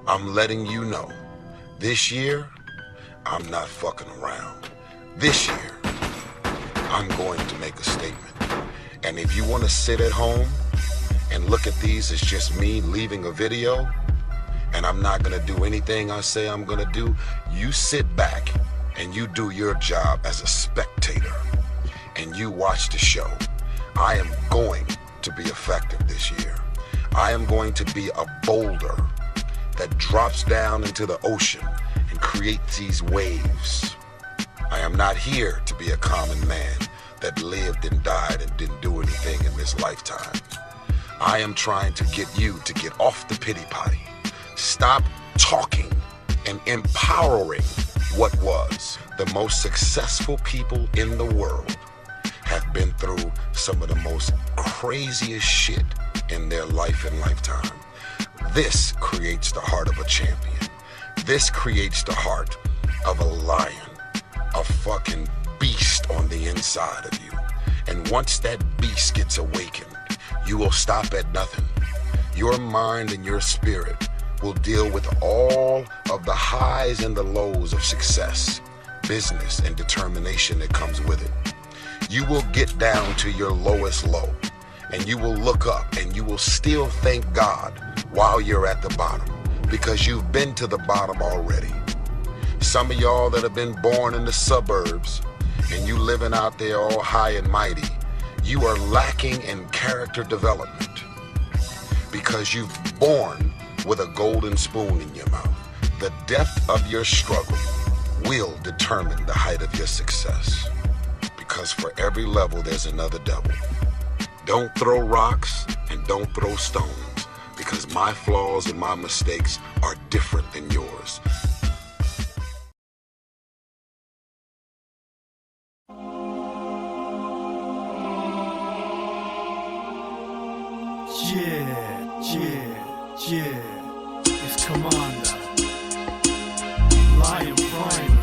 I'm letting you know, this year, I'm not fucking around. This year, I'm going to make a statement. And if you want to sit at home and look at these as just me leaving a video, and I'm not going to do anything I say I'm going to do, you sit back and you do your job as a spectator and you watch the show. I am going to be effective this year. I am going to be a boulder that drops down into the ocean and creates these waves. I am not here to be a common man that lived and died and didn't do anything in this lifetime. I am trying to get you to get off the pity potty. Stop talking and empowering what was. The most successful people in the world have been through some of the most craziest shit in their life and lifetime. This creates the heart of a champion. This creates the heart of a lion, a fucking beast on the inside of you. And once that beast gets awakened, you will stop at nothing. Your mind and your spirit will deal with all of the highs and the lows of success, business, and determination that comes with it. You will get down to your lowest low, and you will look up and you will still thank God while you're at the bottom, because you've been to the bottom already. Some of y'all that have been born in the suburbs and you living out there all high and mighty, you are lacking in character development because you've born with a golden spoon in your mouth. The depth of your struggle will determine the height of your success, because for every level there's another devil. Don't throw rocks and don't throw stones, because my flaws and my mistakes are different than yours. Yeah, it's Komander, Lion Prime.